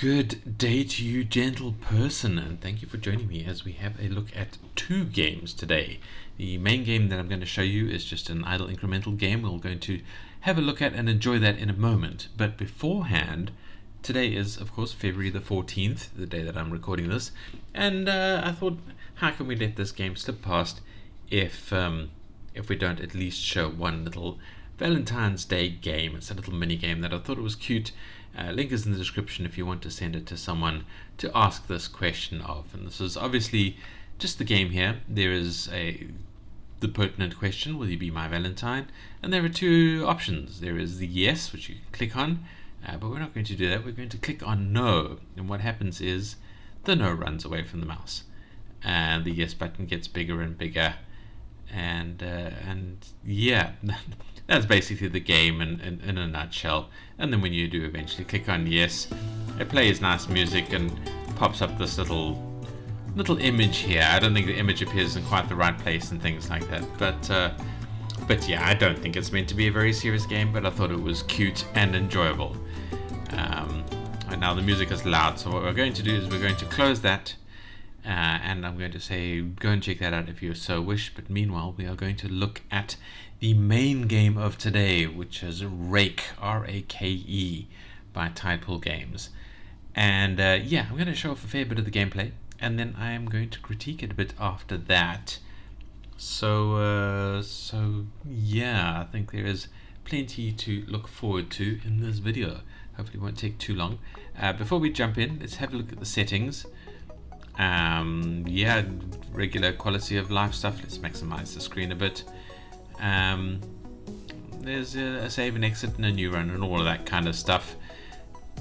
Good day to you, gentle person, and thank you for joining me as we have a look at two games today. The main game that I'm going to show you is just an idle incremental game we're going to have a look at and enjoy that in a moment. But beforehand, today is, of course, February the 14th, the day that I'm recording this, and I thought, how can we let this game slip past if we don't at least show one little Valentine's Day game. It's a little mini game that I thought it was cute. Link is in the description if you want to send it to someone to ask this question of. And this is obviously just the game here. There is the pertinent question, will you be my Valentine? And there are two options. There is the yes, which you can click on, but we're not going to do that. We're going to click on no. And what happens is the no runs away from the mouse. And the yes button gets bigger and bigger. And yeah, that's basically the game in a nutshell. And then when you do eventually click on yes, it plays nice music and pops up this little image here. I don't think the image appears in quite the right place and things like that, but yeah, I don't think it's meant to be a very serious game, but I thought it was cute and enjoyable. And now the music is loud, so what we're going to do is we're going to close that. And I'm going to say go and check that out if you so wish, but meanwhile we are going to look at the main game of today, which is RAKE, R-A-K-E, by Tidepool Games. And yeah, I'm going to show off a fair bit of the gameplay, and then I am going to critique it a bit after that. So yeah, I think there is plenty to look forward to in this video. Hopefully it won't take too long. Before we jump in, let's have a look at the settings. Yeah, regular quality of life stuff. Let's maximize the screen a bit. There's a save and exit and a new run and all of that kind of stuff.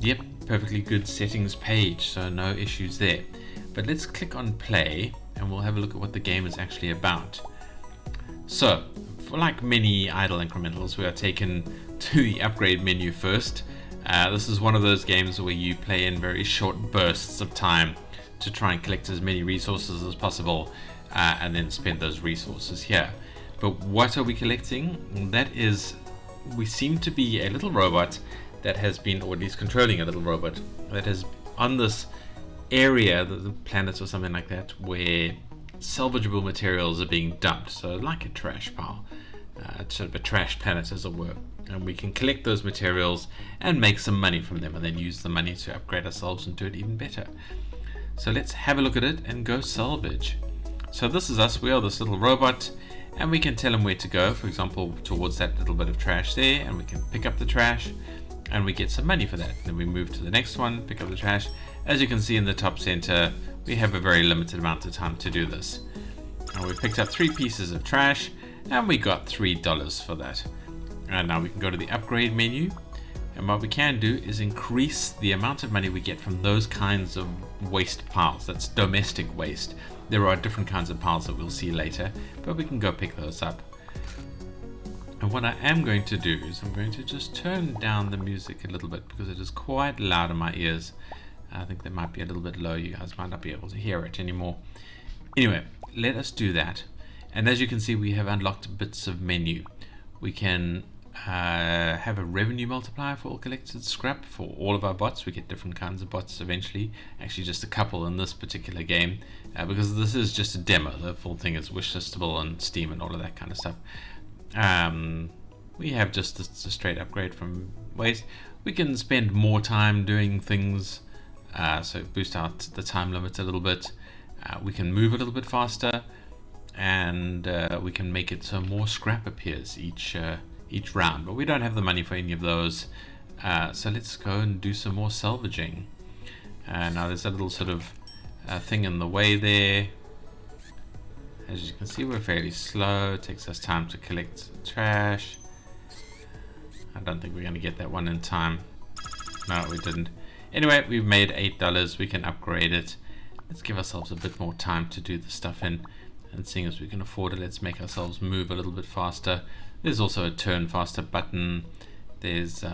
Yep, perfectly good settings page, so no issues there. But let's click on play and we'll have a look at what the game is actually about. So, for like many idle incrementals, we are taken to the upgrade menu first. This is one of those games where you play in very short bursts of time to try and collect as many resources as possible, and then spend those resources here. But what are we collecting? That is, we seem to be a little robot that has been, or at least controlling a little robot that is on this area, the planets or something like that, where salvageable materials are being dumped. So like a trash pile, sort of a trash planet as it were. And we can collect those materials and make some money from them, and then use the money to upgrade ourselves and do it even better. So let's have a look at it and go salvage. So this is us, we are this little robot, and we can tell him where to go, for example towards that little bit of trash there, and we can pick up the trash and we get some money for that. Then we move to the next one, pick up the trash. As you can see in the top center, we have a very limited amount of time to do this. And we picked up 3 pieces of trash and we got $3 for that. And now we can go to the upgrade menu. And what we can do is increase the amount of money we get from those kinds of waste piles. That's domestic waste. There are different kinds of piles that we'll see later, but we can go pick those up. And what I am going to do is I'm going to just turn down the music a little bit because it is quite loud in my ears. I think that might be a little bit low. You guys might not be able to hear it anymore. Anyway, let us do that. And as you can see, we have unlocked bits of menu. We can have a revenue multiplier for all collected scrap for all of our bots. We get different kinds of bots eventually, actually just a couple in this particular game, because this is just a demo. The full thing is wishlistable on Steam and all of that kind of stuff. We have just a straight upgrade from waste. We can spend more time doing things, so boost out the time limit a little bit. We can move a little bit faster, and we can make it so more scrap appears each round, but we don't have the money for any of those, so let's go and do some more salvaging. Now there's a little sort of thing in the way there. As you can see, we're fairly slow. It takes us time to collect trash. I don't think we're going to get that one in time. No, we didn't. Anyway, we've made $8. We can upgrade it. Let's give ourselves a bit more time to do the stuff in, and seeing as we can afford it, let's make ourselves move a little bit faster. There's also a turn faster button. There's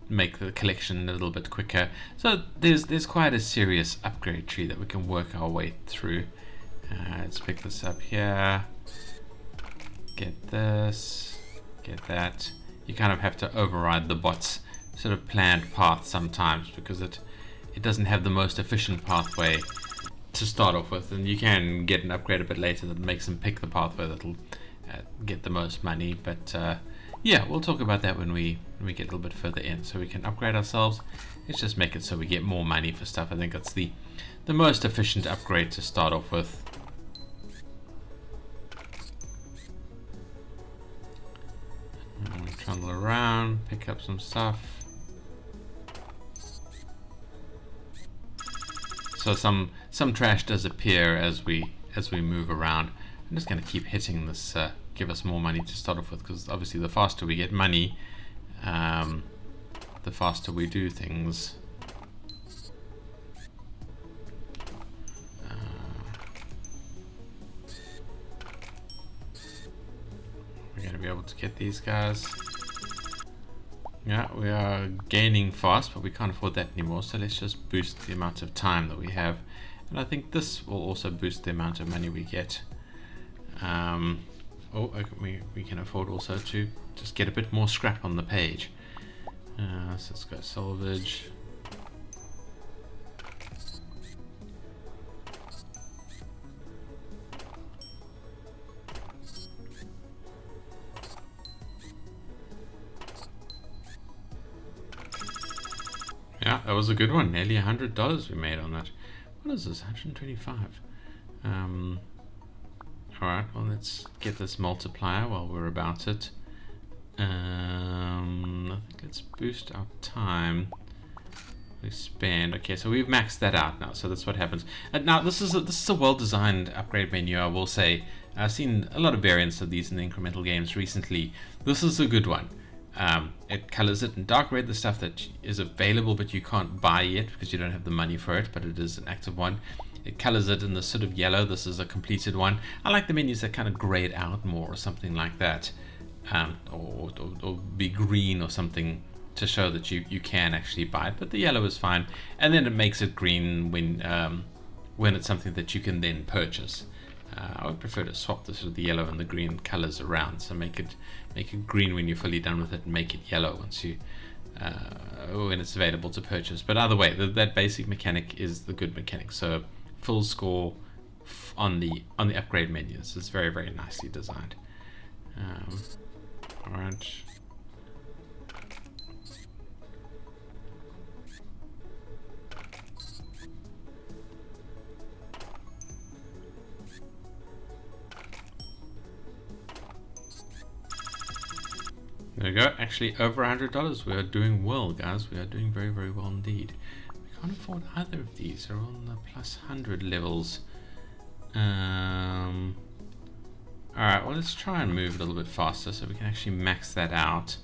make the collection a little bit quicker. So there's quite a serious upgrade tree that we can work our way through. Let's pick this up here. Get this. Get that. You kind of have to override the bots sort of planned path sometimes, because it doesn't have the most efficient pathway to start off with, and you can get an upgrade a bit later that makes them pick the pathway that'll get the most money. But yeah, we'll talk about that when we get a little bit further in, so we can upgrade ourselves. Let's just make it so we get more money for stuff. I think that's the most efficient upgrade to start off with. And we trundle around, pick up some stuff. So some trash does appear as we move around. I'm just going to keep hitting this, give us more money to start off with, because obviously the faster we get money, the faster we do things. We're going to be able to get these guys. Yeah, we are gaining fast, but we can't afford that anymore, so let's just boost the amount of time that we have. And I think this will also boost the amount of money we get. We can afford also to just get a bit more scrap on the page. So let's go salvage. Yeah, that was a good one. Nearly $100 we made on that. What is this? 125. Alright, well, let's get this multiplier while we're about it. I think let's boost our time. We spend. Okay, so we've maxed that out now, so that's what happens. Now this is a well-designed upgrade menu, I will say. I've seen a lot of variants of these in the incremental games recently. This is a good one. It colors it in dark red, the stuff that is available but you can't buy yet because you don't have the money for it, but it is an active one. It colors it in the sort of yellow. This is a completed one. I like the menus that kind of grayed out more or something like that, or be green or something to show that you can actually buy it, but the yellow is fine. And then it makes it green when it's something that you can then purchase. I would prefer to swap the sort of the yellow and the green colors around, so make it green when you're fully done with it and make it yellow once you when it's available to purchase. But either way, that basic mechanic is the good mechanic. So full score on the upgrade menus. It's very, very nicely designed. All right. There we go. Actually, over $100. We are doing well, guys. We are doing very, very well indeed. We can't afford either of these. They're on the plus 100 levels. Alright, well, let's try and move a little bit faster so we can actually max that out.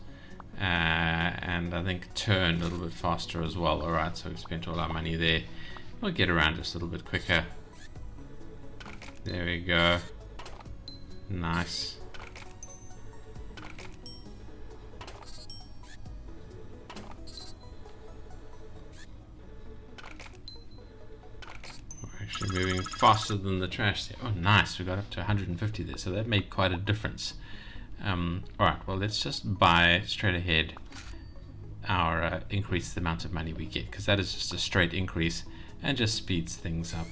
And I think turn a little bit faster as well. Alright, so we've spent all our money there. We'll get around just a little bit quicker. There we go. Nice. Actually moving faster than the trash there. Oh, nice. We got up to 150 there, so that made quite a difference. Alright, well, let's just buy straight ahead our increase the amount of money we get, because that is just a straight increase and just speeds things up.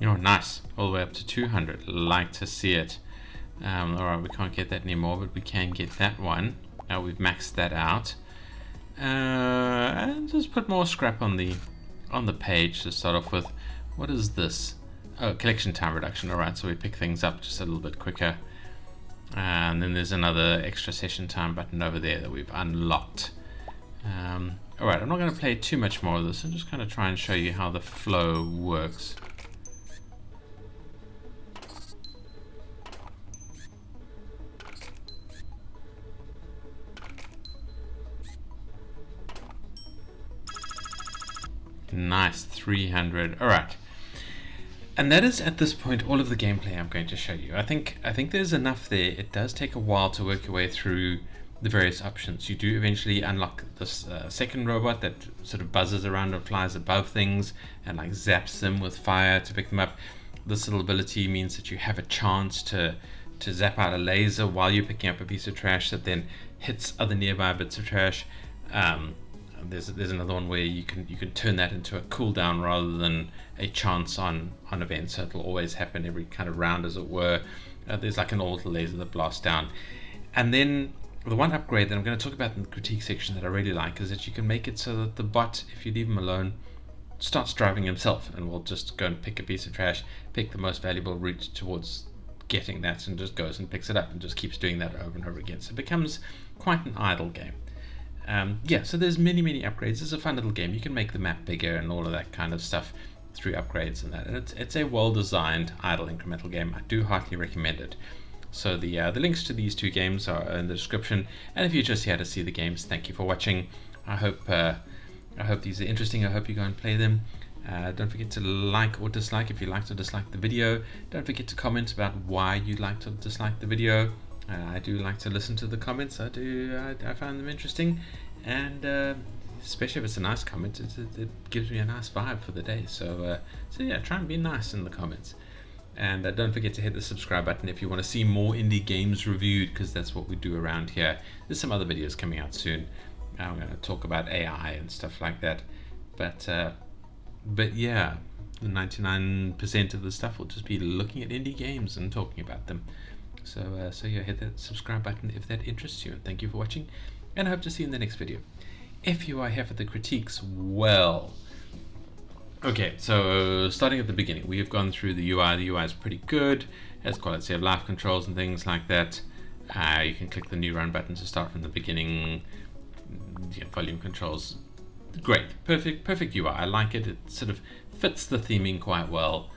Oh, nice. All the way up to 200. Like to see it. Alright, we can't get that anymore, but we can get that one. Now we've maxed that out. And just put more scrap on the page to start off with. What is this? Oh, collection time reduction. Alright, so we pick things up just a little bit quicker. And then there's another extra session time button over there that we've unlocked. Alright, I'm not going to play too much more of this. I'm just going to try and show you how the flow works. Nice, 300. All right, and that is at this point all of the gameplay I'm going to show you. I think there's enough there. It does take a while to work your way through the various options. You do eventually unlock this second robot that sort of buzzes around and flies above things and like zaps them with fire to pick them up. This little ability means that you have a chance to zap out a laser while you're picking up a piece of trash that then hits other nearby bits of trash. There's another one where you can turn that into a cooldown rather than a chance on events, so it'll always happen every kind of round, as it were. There's like an orbital laser that blasts down. And then the one upgrade that I'm going to talk about in the critique section that I really like is that you can make it so that the bot, if you leave him alone, starts driving himself and will just go and pick a piece of trash, pick the most valuable route towards getting that, and just goes and picks it up and just keeps doing that over and over again. So it becomes quite an idle game. So there's many upgrades. It's a fun little game. You can make the map bigger and all of that kind of stuff through upgrades and that. And it's a well-designed idle incremental game. I do heartily recommend it. So the links to these two games are in the description. And if you're just here to see the games, thank you for watching. I hope these are interesting. I hope you go and play them. Don't forget to like or dislike if you liked or disliked the video. Don't forget to comment about why you liked or disliked the video. I do like to listen to the comments. I find them interesting, and especially if it's a nice comment, it gives me a nice vibe for the day. So yeah, try and be nice in the comments. And don't forget to hit the subscribe button if you want to see more indie games reviewed, because that's what we do around here. There's some other videos coming out soon. I'm going to talk about AI and stuff like that. But yeah, 99% of the stuff will just be looking at indie games and talking about them. So yeah, hit that subscribe button if that interests you, and thank you for watching, and I hope to see you in the next video. If you are here for the critiques, well, okay, so starting at the beginning, we have gone through the UI. The UI is pretty good, has quality of life controls and things like that. You can click the new run button to start from the beginning. Volume controls, great, perfect UI. I like it. It sort of fits the theming quite well.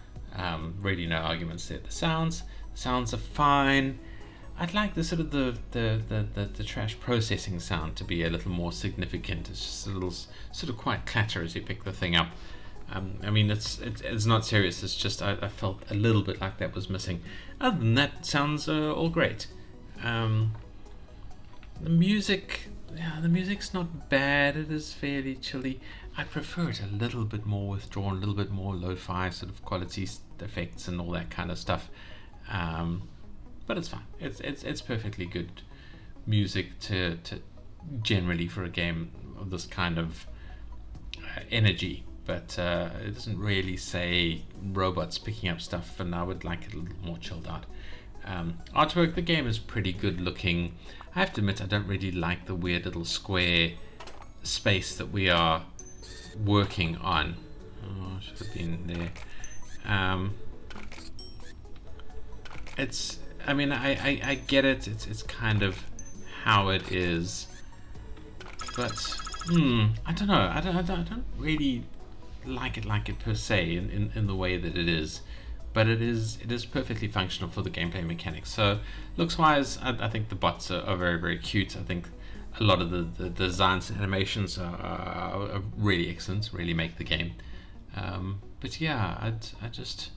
Really no arguments there. The sounds are fine. I'd like the sort of the trash processing sound to be a little more significant. It's just a little sort of quite clatter as you pick the thing up. I mean, it's not serious. It's just I felt a little bit like that was missing. Other than that, sounds all great. The music's not bad. It is fairly chilly. I prefer it a little bit more withdrawn, a little bit more lo-fi sort of quality effects and all that kind of stuff. But it's fine. It's perfectly good music to generally for a game of this kind of energy. But it doesn't really say robots picking up stuff, and I would like it a little more chilled out. Artwork, the game is pretty good looking. I have to admit, I don't really like the weird little square space that we are working on. Oh, should have been there. I mean, I get it. It's kind of how it is, but I don't know. I don't really like it per se in the way that it is. But it is perfectly functional for the gameplay mechanics. So looks wise, I think the bots are very cute. I think a lot of the designs and animations are really excellent, really make the game. But yeah, I just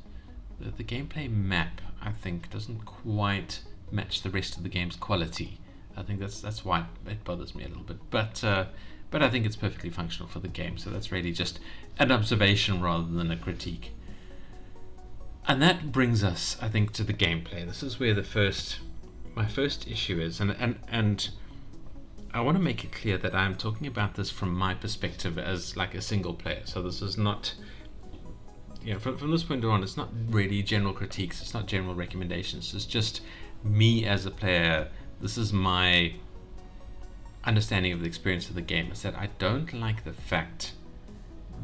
the gameplay map, I think, doesn't quite match the rest of the game's quality. I think that's why it bothers me a little bit. But I think it's perfectly functional for the game. So that's really just an observation rather than a critique. And that brings us, I think, to the gameplay. This is where my first issue is, and I want to make it clear that I'm talking about this from my perspective as like a single player. So this is not, from this point on, it's not really general critiques. It's not general recommendations. It's just me as a player. This is my understanding of the experience of the game. Is that I don't like the fact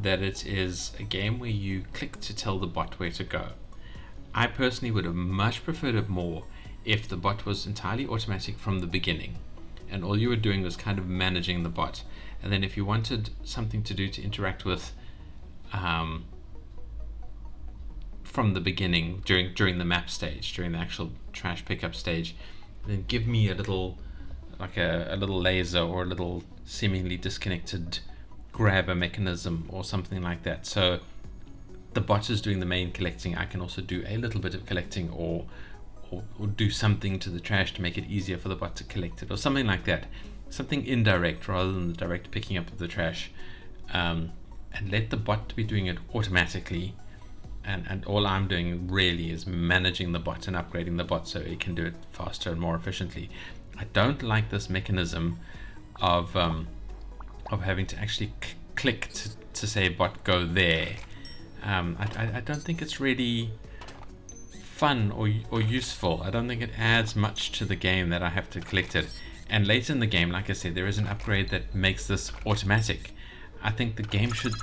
that it is a game where you click to tell the bot where to go. I personally would have much preferred it more if the bot was entirely automatic from the beginning, and all you were doing was kind of managing the bot. And then if you wanted something to do to interact with from the beginning, during the map stage, during the actual trash pickup stage, then give me a little laser or a little seemingly disconnected grabber mechanism or something like that. So the bot is doing the main collecting. I can also do a little bit of collecting or or do something to the trash to make it easier for the bot to collect it, or something like that. Something indirect rather than the direct picking up of the trash, and let the bot be doing it automatically. And all I'm doing really is managing the bot and upgrading the bot so it can do it faster and more efficiently. I don't like this mechanism of having to actually click to say bot go there. I don't think it's really fun or useful. I don't think it adds much to the game that I have to collect it. And later in the game, like I said, there is an upgrade that makes this automatic. I think the game should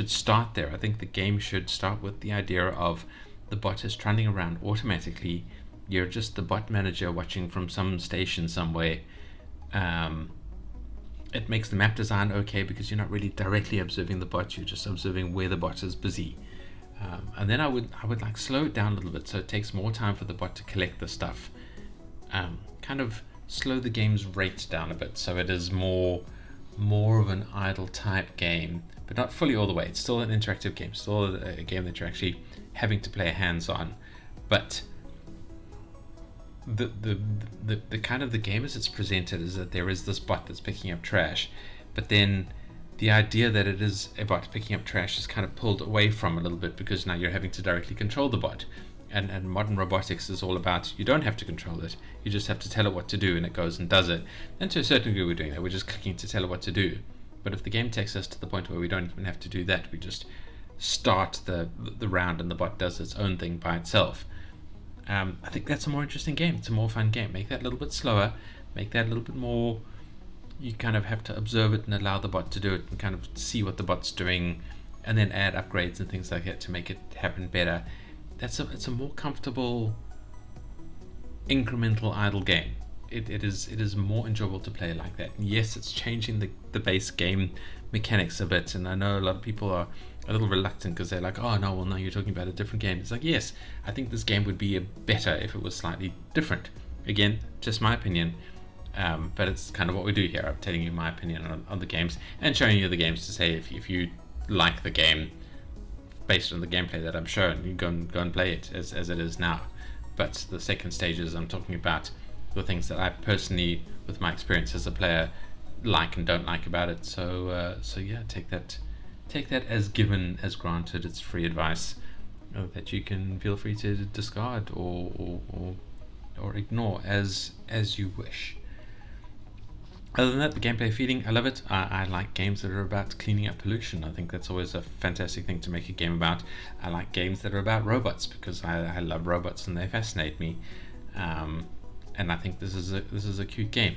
start there. I think the game should start with the idea of the bot is running around automatically. You're just the bot manager watching from some station somewhere. It makes the map design okay because you're not really directly observing the bot, you're just observing where the bot is busy. And then I would like slow it down a little bit so it takes more time for the bot to collect the stuff. Kind of slow the game's rate down a bit so it is more of an idle type game, but not fully all the way. It's still an interactive game, still a game that you're actually having to play hands on. But the kind of the game as it's presented is that there is this bot that's picking up trash, but then the idea that it is a bot picking up trash is kind of pulled away from a little bit because now you're having to directly control the bot. And modern robotics is all about, you don't have to control it, you just have to tell it what to do and it goes and does it. And to a certain degree we're doing that, we're just clicking to tell it what to do. But if the game takes us to the point where we don't even have to do that, we just start the round and the bot does its own thing by itself. I think that's a more interesting game. It's a more fun game. Make that a little bit slower, make that a little bit more, you kind of have to observe it and allow the bot to do it and kind of see what the bot's doing, and then add upgrades and things like that to make it happen better. It's a more comfortable incremental idle game. It is more enjoyable to play like that. And yes, it's changing the base game mechanics a bit, and I know a lot of people are a little reluctant because they're like, oh no, well now you're talking about a different game. It's like, yes, I think this game would be better if it was slightly different. Again, just my opinion, but it's kind of what we do here. I'm telling you my opinion on the games and showing you the games to say if you like the game based on the gameplay that I'm showing, you go and play it as it is now. But the second stages, I'm talking about the things that I personally, with my experience as a player, like and don't like about it. So yeah, take that as given, as granted. It's free advice that you can feel free to discard or ignore as you wish. Other than that, the gameplay feeling, I love it. I like games that are about cleaning up pollution. I think that's always a fantastic thing to make a game about. I like games that are about robots because I love robots and they fascinate me. And I think this is a cute game.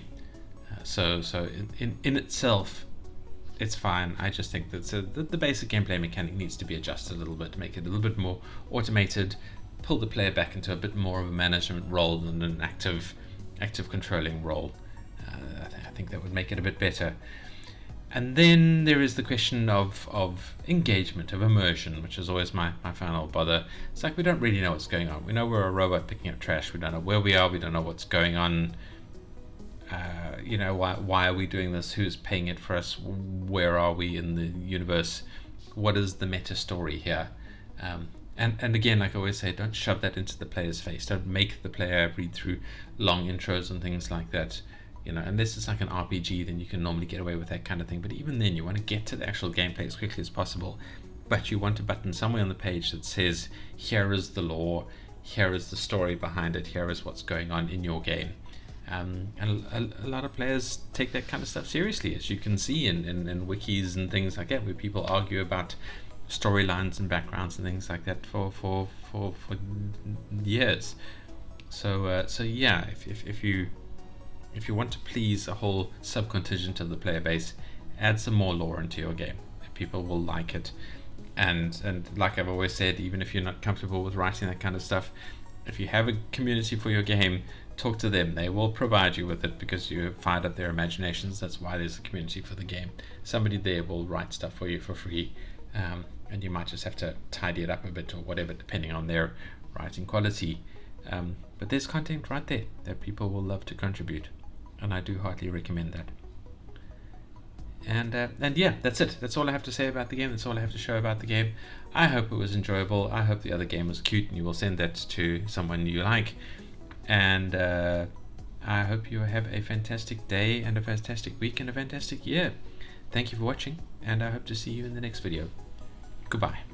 So in itself, it's fine. I just think that the basic gameplay mechanic needs to be adjusted a little bit to make it a little bit more automated, pull the player back into a bit more of a management role than an active controlling role. I think that would make it a bit better. And then there is the question of engagement, of immersion, which is always my final bother. It's like we don't really know what's going on. We know we're a robot picking up trash. We don't know where we are. We don't know what's going on. Why are we doing this? Who's paying it for us? Where are we in the universe? What is the meta story here? And again, like I always say, don't shove that into the player's face. Don't make the player read through long intros and things like that. Unless it's like an RPG, then you can normally get away with that kind of thing. But even then, you want to get to the actual gameplay as quickly as possible. But you want a button somewhere on the page that says, here is the lore, here is the story behind it, here is what's going on in your game. And a lot of players take that kind of stuff seriously, as you can see in wikis and things like that, where people argue about storylines and backgrounds and things like that for years. So yeah, if you want to please a whole subcontingent of the player base, add some more lore into your game. People will like it. And like I've always said, even if you're not comfortable with writing that kind of stuff, if you have a community for your game, talk to them. They will provide you with it because you have fired up their imaginations. That's why there's a community for the game. Somebody there will write stuff for you for free, and you might just have to tidy it up a bit or whatever, depending on their writing quality. But there's content right there that people will love to contribute, and I do heartily recommend that. And yeah, that's it. That's all I have to say about the game. That's all I have to show about the game. I hope it was enjoyable. I hope the other game was cute and you will send that to someone you like. And I hope you have a fantastic day and a fantastic week and a fantastic year. Thank you for watching, and I hope to see you in the next video. Goodbye.